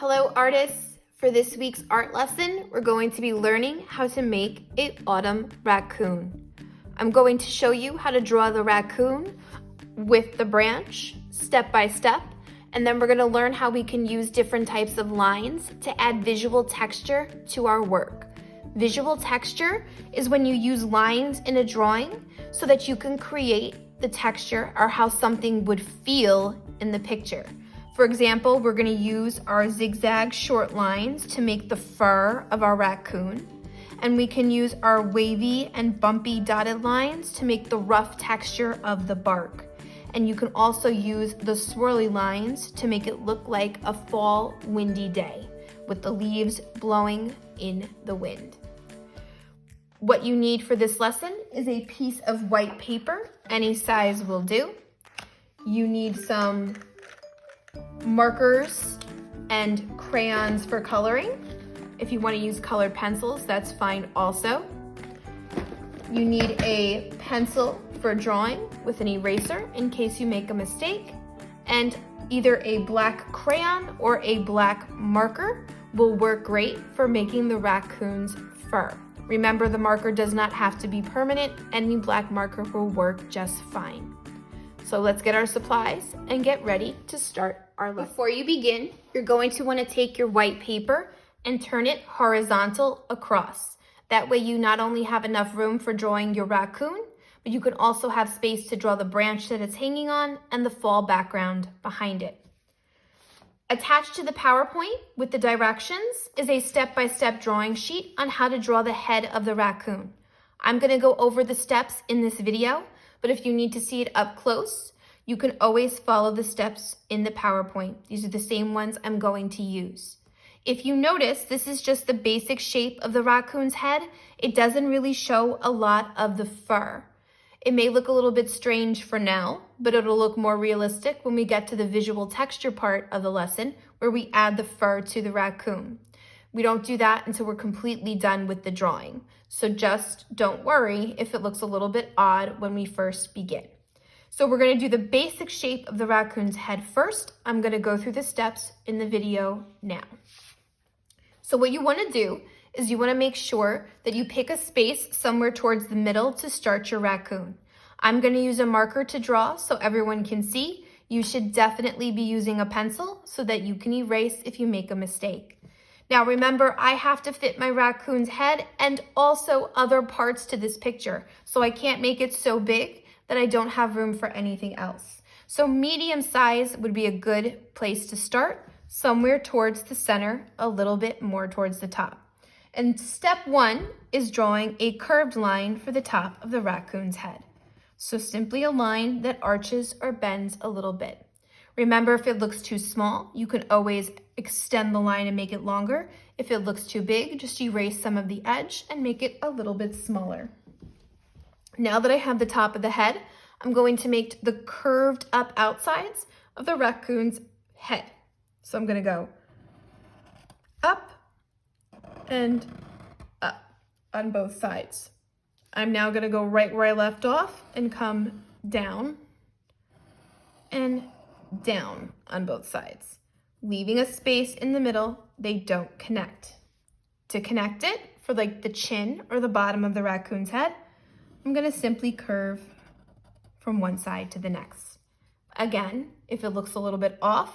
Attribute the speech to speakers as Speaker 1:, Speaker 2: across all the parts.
Speaker 1: Hello artists! For this week's art lesson, we're going to be learning how to make an autumn raccoon. I'm going to show you how to draw the raccoon with the branch, step by step, and then we're going to learn how we can use different types of lines to add visual texture to our work. Visual texture is when you use lines in a drawing so that you can create the texture or how something would feel in the picture. For example, we're going to use our zigzag short lines to make the fur of our raccoon. And we can use our wavy and bumpy dotted lines to make the rough texture of the bark. And you can also use the swirly lines to make it look like a fall windy day with the leaves blowing in the wind. What you need for this lesson is a piece of white paper, any size will do. You need some markers and crayons for coloring. If you want to use colored pencils, that's fine also. You need a pencil for drawing with an eraser in case you make a mistake, and either a black crayon or a black marker will work great for making the raccoon's fur. Remember, the marker does not have to be permanent. Any black marker will work just fine. So let's get our supplies and get ready to start our lesson. Before you begin, you're going to want to take your white paper and turn it horizontal across. That way you not only have enough room for drawing your raccoon, but you can also have space to draw the branch that it's hanging on and the fall background behind it. Attached to the PowerPoint with the directions is a step-by-step drawing sheet on how to draw the head of the raccoon. I'm going to go over the steps in this video, but if you need to see it up close, you can always follow the steps in the PowerPoint. These are the same ones I'm going to use. If you notice, this is just the basic shape of the raccoon's head. It doesn't really show a lot of the fur. It may look a little bit strange for now, but it'll look more realistic when we get to the visual texture part of the lesson where we add the fur to the raccoon. We don't do that until we're completely done with the drawing. So just don't worry if it looks a little bit odd when we first begin. So we're going to do the basic shape of the raccoon's head first. I'm going to go through the steps in the video now. So what you want to do is you want to make sure that you pick a space somewhere towards the middle to start your raccoon. I'm going to use a marker to draw so everyone can see. You should definitely be using a pencil so that you can erase if you make a mistake. Now remember, I have to fit my raccoon's head and also other parts to this picture, so I can't make it so big that I don't have room for anything else. So medium size would be a good place to start, somewhere towards the center, a little bit more towards the top. And step one is drawing a curved line for the top of the raccoon's head. So simply a line that arches or bends a little bit. Remember, if it looks too small, you can always extend the line and make it longer. If it looks too big, just erase some of the edge and make it a little bit smaller. Now that I have the top of the head, I'm going to make the curved up outsides of the raccoon's head. So I'm going to go up and up on both sides. I'm now going to go right where I left off and come down and down on both sides, leaving a space in the middle. They don't connect. To connect it for like the chin or the bottom of the raccoon's head, I'm going to simply curve from one side to the next. Again, if it looks a little bit off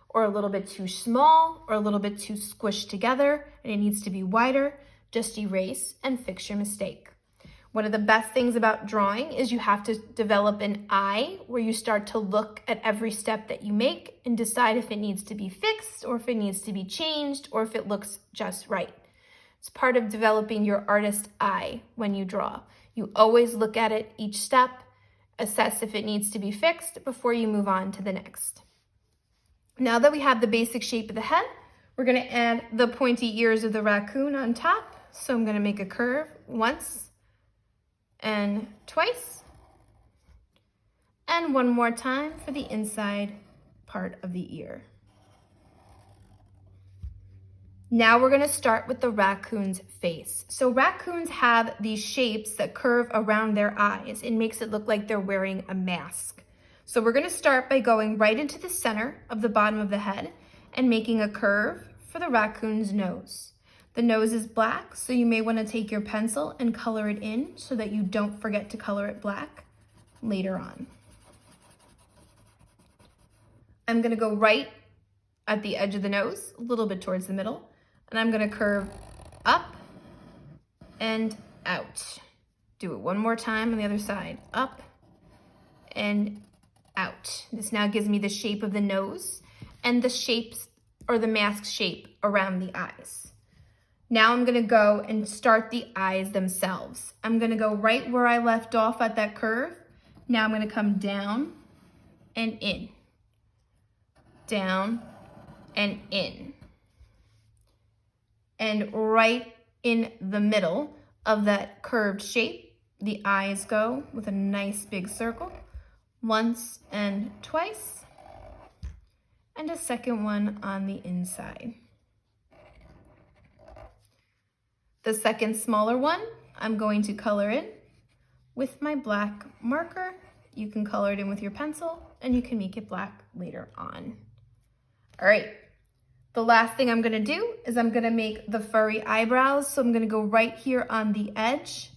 Speaker 1: or a little bit too small or a little bit too squished together and it needs to be wider, just erase and fix your mistake. One of the best things about drawing is you have to develop an eye where you start to look at every step that you make and decide if it needs to be fixed or if it needs to be changed or if it looks just right. It's part of developing your artist eye when you draw. You always look at it each step, assess if it needs to be fixed before you move on to the next. Now that we have the basic shape of the head, we're going to add the pointy ears of the raccoon on top. So I'm going to make a curve once and twice, and one more time for the inside part of the ear. Now we're going to start with the raccoon's face. So raccoons have these shapes that curve around their eyes. It makes it look like they're wearing a mask. So we're going to start by going right into the center of the bottom of the head and making a curve for the raccoon's nose. The nose is black, so you may want to take your pencil and color it in so that you don't forget to color it black later on. I'm going to go right at the edge of the nose, a little bit towards the middle, and I'm going to curve up and out. Do it one more time on the other side. Up and out. This now gives me the shape of the nose and the shapes or the mask shape around the eyes. Now I'm going to go and start the eyes themselves. I'm going to go right where I left off at that curve. Now I'm going to come down and in. Down and in. And right in the middle of that curved shape, the eyes go with a nice big circle. Once and twice. And a second one on the inside. The second smaller one, I'm going to color in with my black marker. You can color it in with your pencil and you can make it black later on. All right, the last thing I'm gonna do is I'm gonna make the furry eyebrows. So I'm gonna go right here on the edge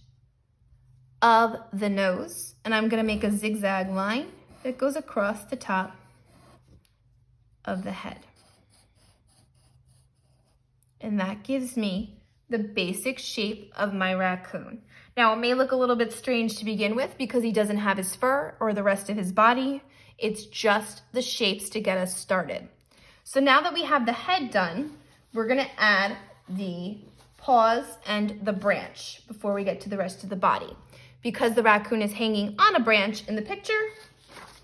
Speaker 1: of the nose and I'm gonna make a zigzag line that goes across the top of the head. And that gives me the basic shape of my raccoon. Now, it may look a little bit strange to begin with because he doesn't have his fur or the rest of his body. It's just the shapes to get us started. So now that we have the head done, we're gonna add the paws and the branch before we get to the rest of the body. Because the raccoon is hanging on a branch in the picture,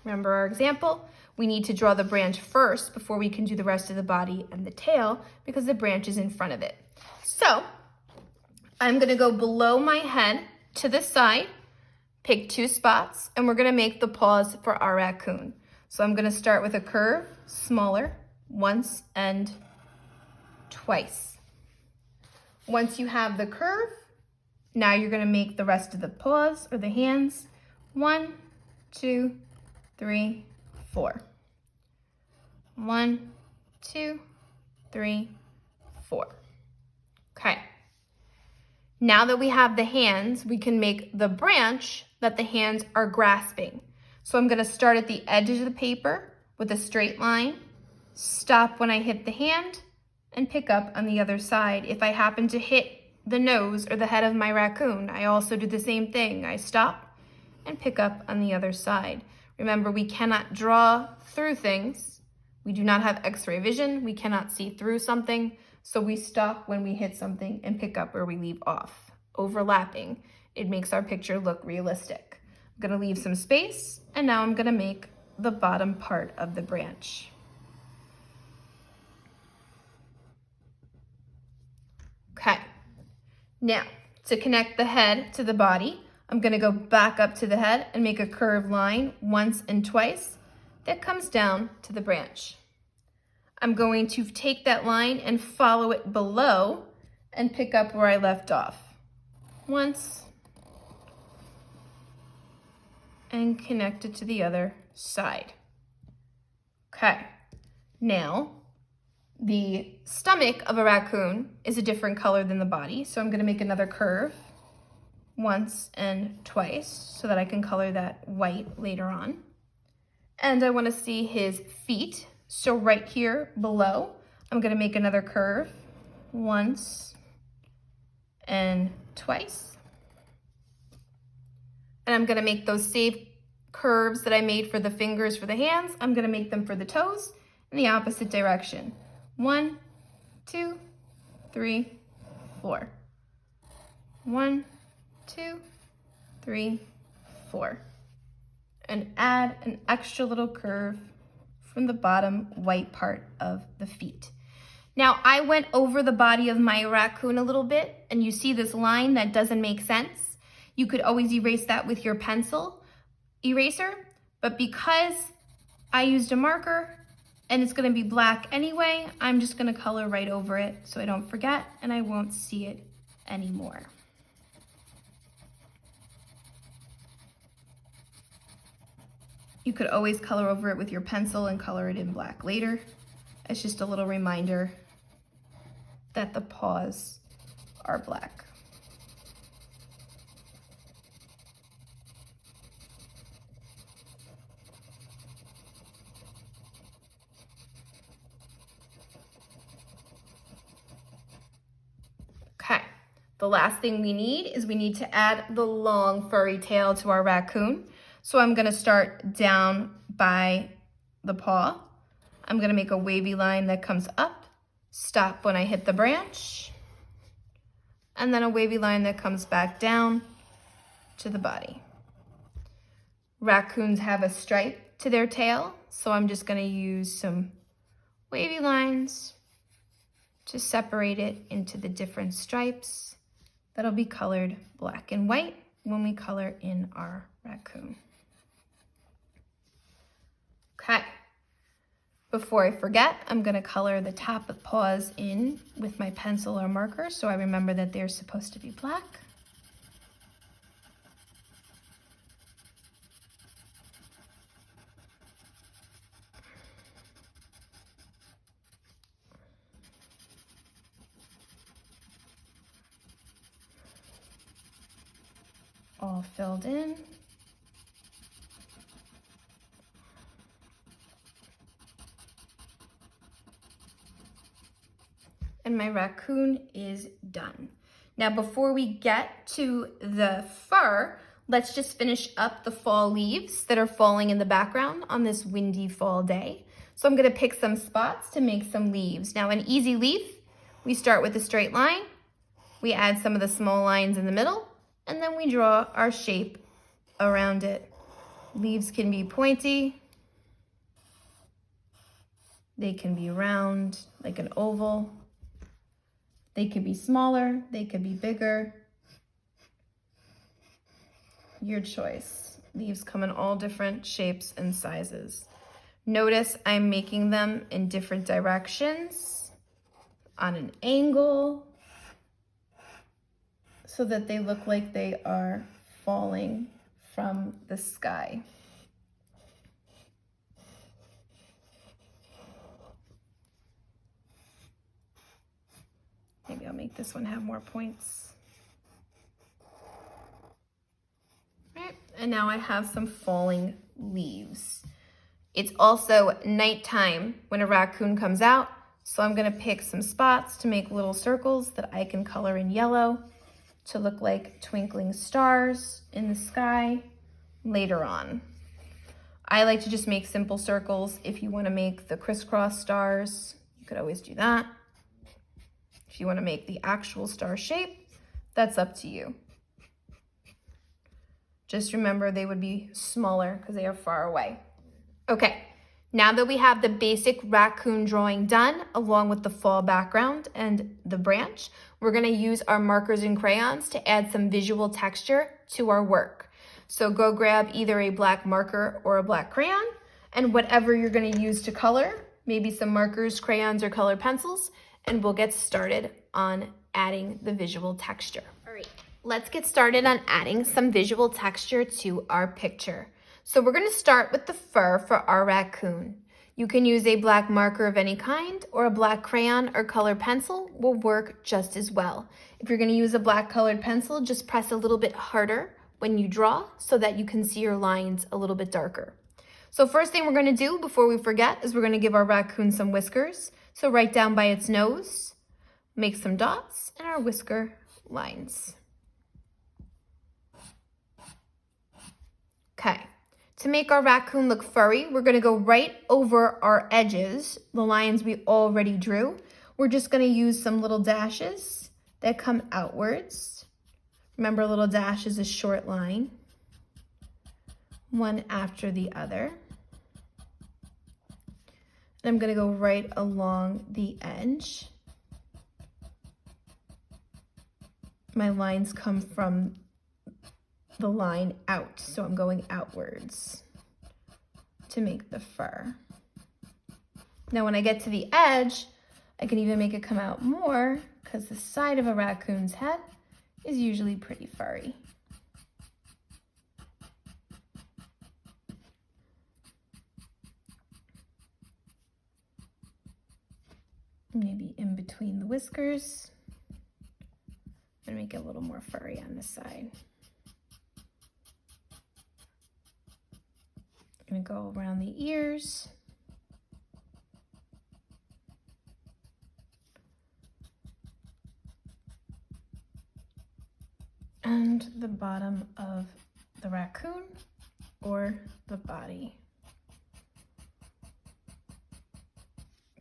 Speaker 1: remember our example, we need to draw the branch first before we can do the rest of the body and the tail because the branch is in front of it. So I'm gonna go below my head to the side, pick 2 spots, and we're gonna make the paws for our raccoon. So I'm gonna start with a curve, smaller, once and twice. Once you have the curve, now you're gonna make the rest of the paws or the hands. 1, 2, 3, 4. 1, 2, 3, 4. Okay. Now that we have the hands, we can make the branch that the hands are grasping. So I'm gonna start at the edge of the paper with a straight line, stop when I hit the hand, and pick up on the other side. If I happen to hit the nose or the head of my raccoon, I also do the same thing. I stop and pick up on the other side. Remember, we cannot draw through things. We do not have X-ray vision. We cannot see through something. So we stop when we hit something and pick up where we leave off. Overlapping, it makes our picture look realistic. I'm gonna leave some space, and now I'm gonna make the bottom part of the branch. Okay, now to connect the head to the body, I'm gonna go back up to the head and make a curved line once and twice that comes down to the branch. I'm going to take that line and follow it below and pick up where I left off. Once, and connect it to the other side. Okay, now the stomach of a raccoon is a different color than the body, so I'm gonna make another curve once and twice so that I can color that white later on. And I wanna see his feet. So right here below, I'm gonna make another curve once and twice. And I'm gonna make those same curves that I made for the fingers for the hands, I'm gonna make them for the toes in the opposite direction. 1, 2, 3, 4. 1, 2, 3, 4. And add an extra little curve from the bottom white part of the feet. Now I went over the body of my raccoon a little bit and you see this line that doesn't make sense. You could always erase that with your pencil eraser, but because I used a marker and it's gonna be black anyway, I'm just gonna color right over it so I don't forget and I won't see it anymore. You could always color over it with your pencil and color it in black later. It's just a little reminder that the paws are black. Okay, the last thing we need is we need to add the long furry tail to our raccoon. So I'm gonna start down by the paw. I'm gonna make a wavy line that comes up, stop when I hit the branch, and then a wavy line that comes back down to the body. Raccoons have a stripe to their tail, so I'm just gonna use some wavy lines to separate it into the different stripes that'll be colored black and white when we color in our raccoon. Okay, before I forget, I'm gonna color the top of paws in with my pencil or marker so I remember that they're supposed to be black. All filled in. And my raccoon is done. Now, before we get to the fur, let's just finish up the fall leaves that are falling in the background on this windy fall day. So I'm gonna pick some spots to make some leaves. Now, an easy leaf, we start with a straight line, we add some of the small lines in the middle, and then we draw our shape around it. Leaves can be pointy, they can be round, like an oval. They could be smaller, they could be bigger. Your choice. Leaves come in all different shapes and sizes. Notice I'm making them in different directions, on an angle, so that they look like they are falling from the sky. Maybe I'll make this one have more points. All right, and now I have some falling leaves. It's also nighttime when a raccoon comes out, so I'm gonna pick some spots to make little circles that I can color in yellow to look like twinkling stars in the sky later on. I like to just make simple circles. If you wanna make the crisscross stars, you could always do that. If you want to make the actual star shape, that's up to you. Just remember they would be smaller because they are far away. Okay, now that we have the basic raccoon drawing done, along with the fall background and the branch, we're going to use our markers and crayons to add some visual texture to our work. So go grab either a black marker or a black crayon, and whatever you're going to use to color, maybe some markers, crayons, or colored pencils, and we'll get started on adding the visual texture. All right, let's get started on adding some visual texture to our picture. So we're gonna start with the fur for our raccoon. You can use a black marker of any kind, or a black crayon or colored pencil will work just as well. If you're gonna use a black colored pencil, just press a little bit harder when you draw so that you can see your lines a little bit darker. So first thing we're gonna do before we forget is we're gonna give our raccoon some whiskers. So right down by its nose, make some dots and our whisker lines. Okay, to make our raccoon look furry, we're gonna go right over our edges, the lines we already drew. We're just gonna use some little dashes that come outwards. Remember, a little dash is a short line, one after the other. And I'm gonna go right along the edge. My lines come from the line out, so I'm going outwards to make the fur. Now when I get to the edge, I can even make it come out more because the side of a raccoon's head is usually pretty furry. Maybe in between the whiskers. I'm gonna make it a little more furry on this side. I'm gonna go around the ears. And the bottom of the raccoon or the body.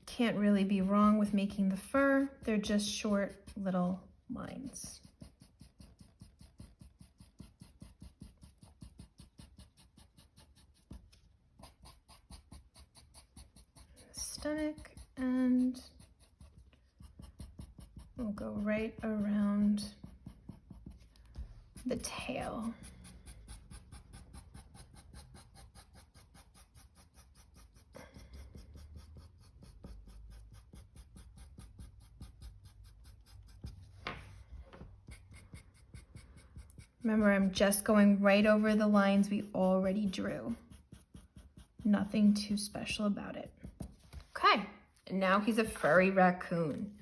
Speaker 1: Can't really be wrong with making the fur. They're just short little lines. Stomach, and we'll go right around the tail. Remember, I'm just going right over the lines we already drew. Nothing too special about it. Okay, and now he's a furry raccoon.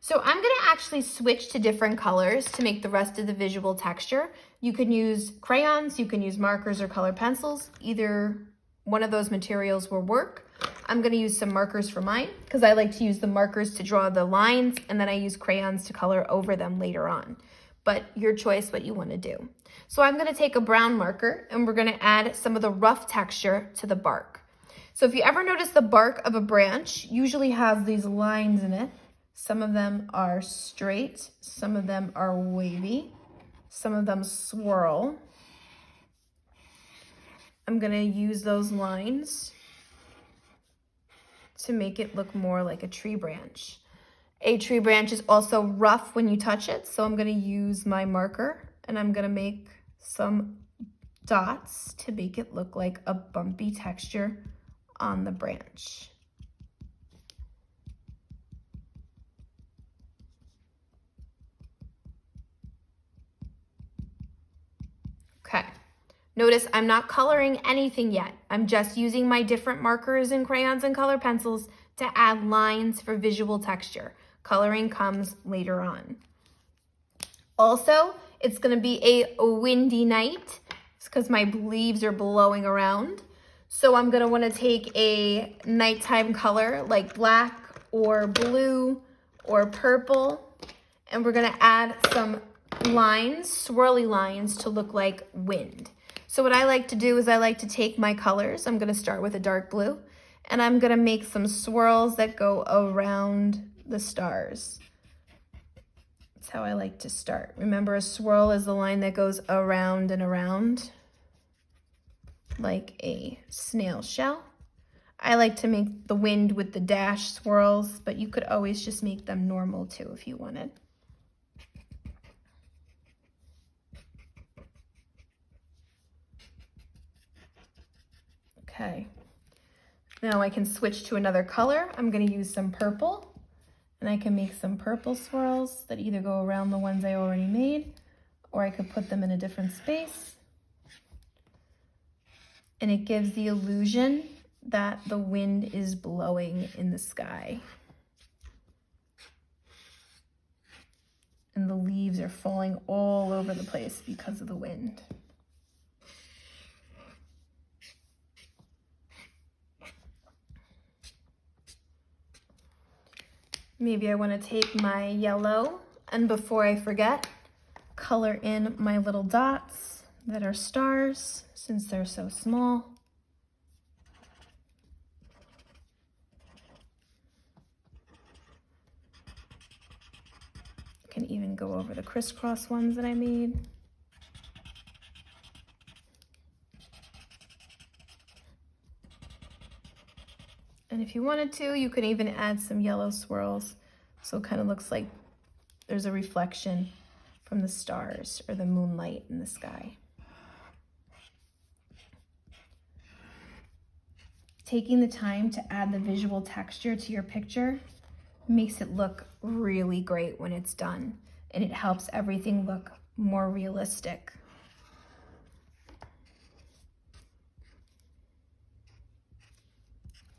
Speaker 1: So I'm gonna actually switch to different colors to make the rest of the visual texture. You can use crayons, you can use markers or colored pencils. Either one of those materials will work. I'm gonna use some markers for mine because I like to use the markers to draw the lines, and then I use crayons to color over them later on. But your choice what you wanna do. So I'm gonna take a brown marker and we're gonna add some of the rough texture to the bark. So if you ever notice the bark of a branch usually has these lines in it. Some of them are straight, some of them are wavy, some of them swirl. I'm gonna use those lines to make it look more like a tree branch. A tree branch is also rough when you touch it, so I'm gonna use my marker and I'm gonna make some dots to make it look like a bumpy texture on the branch. Okay, notice I'm not coloring anything yet. I'm just using my different markers and crayons and color pencils to add lines for visual texture. Coloring comes later on. Also, it's gonna be a windy night because my leaves are blowing around. So I'm gonna wanna take a nighttime color like black or blue or purple, and we're gonna add some lines, swirly lines, to look like wind. So what I like to do is I like to take my colors. I'm gonna start with a dark blue, and I'm gonna make some swirls that go around the stars. That's how I like to start. Remember, a swirl is the line that goes around and around like a snail shell. I like to make the wind with the dash swirls, but you could always just make them normal too if you wanted. Okay, now I can switch to another color. I'm gonna use some purple, and I can make some purple swirls that either go around the ones I already made, or I could put them in a different space. And it gives the illusion that the wind is blowing in the sky. And the leaves are falling all over the place because of the wind. Maybe I want to take my yellow, and before I forget, color in my little dots that are stars since they're so small. Can even go over the crisscross ones that I made. And if you wanted to, you could even add some yellow swirls, so it kind of looks like there's a reflection from the stars or the moonlight in the sky. Taking the time to add the visual texture to your picture makes it look really great when it's done, and it helps everything look more realistic.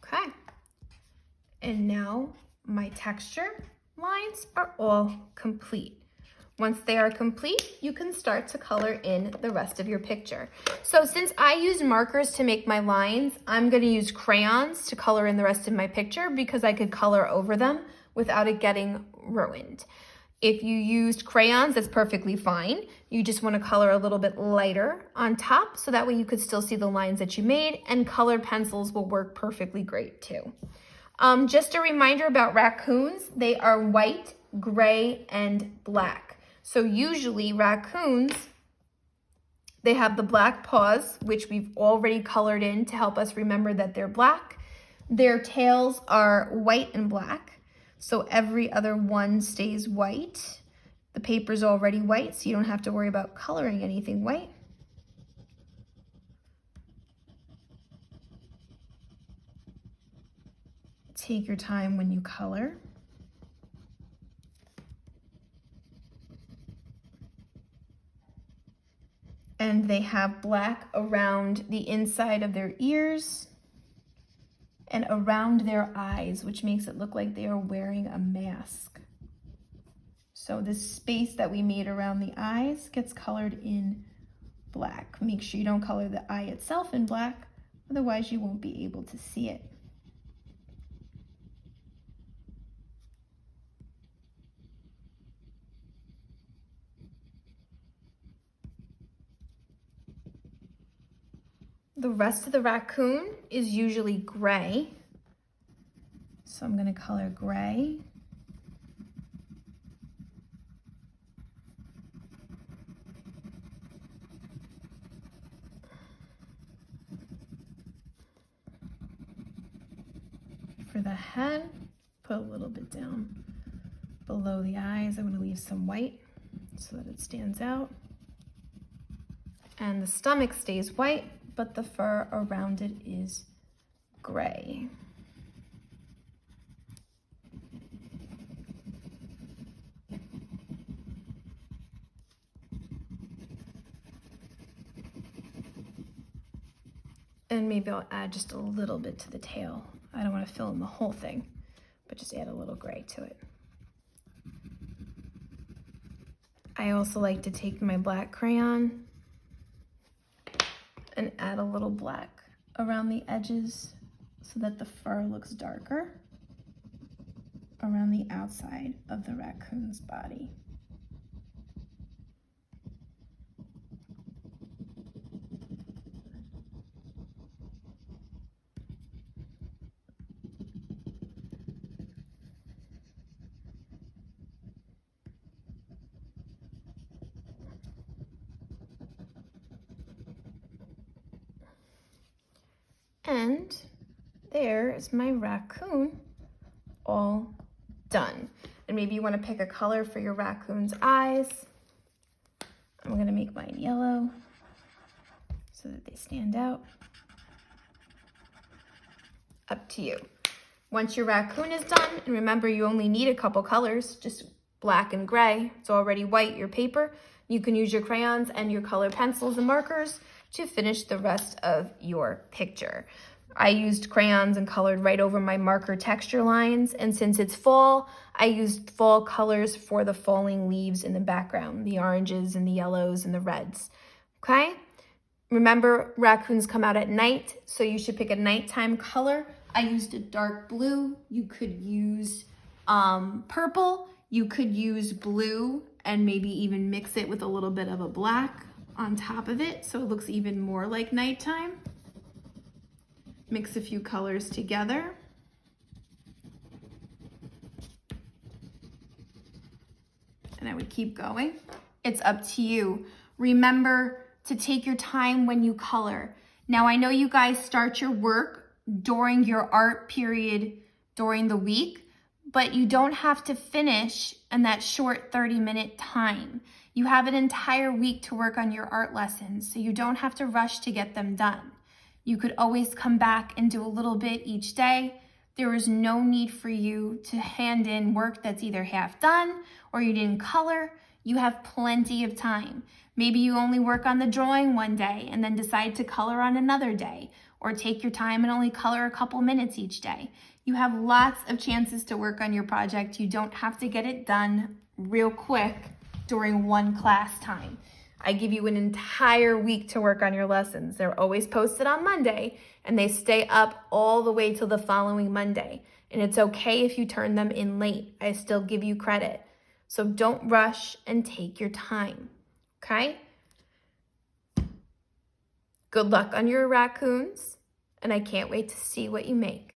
Speaker 1: Okay, and now my texture lines are all complete. Once they are complete, you can start to color in the rest of your picture. So since I use markers to make my lines, I'm going to use crayons to color in the rest of my picture because I could color over them without it getting ruined. If you used crayons, that's perfectly fine. You just want to color a little bit lighter on top so that way you could still see the lines that you made, and colored pencils will work perfectly great too. Just a reminder about raccoons, they are white, gray, and black. So usually raccoons, they have the black paws, which we've already colored in to help us remember that they're black. Their tails are white and black, so every other one stays white. The paper's already white, so you don't have to worry about coloring anything white. Take your time when you color. And they have black around the inside of their ears and around their eyes, which makes it look like they are wearing a mask. So this space that we made around the eyes gets colored in black. Make sure you don't color the eye itself in black, otherwise you won't be able to see it. The rest of the raccoon is usually gray. So I'm going to color gray. For the head, put a little bit down below the eyes. I'm going to leave some white so that it stands out. And the stomach stays white, but the fur around it is gray. And maybe I'll add just a little bit to the tail. I don't want to fill in the whole thing, but just add a little gray to it. I also like to take my black crayon and add a little black around the edges so that the fur looks darker around the outside of the raccoon's body. And there is my raccoon all done. And maybe you want to pick a color for your raccoon's eyes. I'm going to make mine yellow so that they stand out. Up to you. Once your raccoon is done, and remember you only need a couple colors, just black and gray. It's already white, your paper. You can use your crayons and your color pencils and markers to finish the rest of your picture. I used crayons and colored right over my marker texture lines, and since it's fall, I used fall colors for the falling leaves in the background, the oranges and the yellows and the reds, okay? Remember, raccoons come out at night, so you should pick a nighttime color. I used a dark blue. You could use purple. You could use blue and maybe even mix it with a little bit of a black on top of it so it looks even more like nighttime. Mix a few colors together. And I would keep going. It's up to you. Remember to take your time when you color. Now I know you guys start your work during your art period during the week, but you don't have to finish in that short 30-minute time. You have an entire week to work on your art lessons, so you don't have to rush to get them done. You could always come back and do a little bit each day. There is no need for you to hand in work that's either half done or you didn't color. You have plenty of time. Maybe you only work on the drawing one day and then decide to color on another day. or take your time and only color a couple minutes each day. You have lots of chances to work on your project. You don't have to get it done real quick during one class time. I give you an entire week to work on your lessons. They're always posted on Monday, and they stay up all the way till the following Monday. And it's okay if you turn them in late. I still give you credit. So don't rush and take your time, okay? Good luck on your raccoons, and I can't wait to see what you make.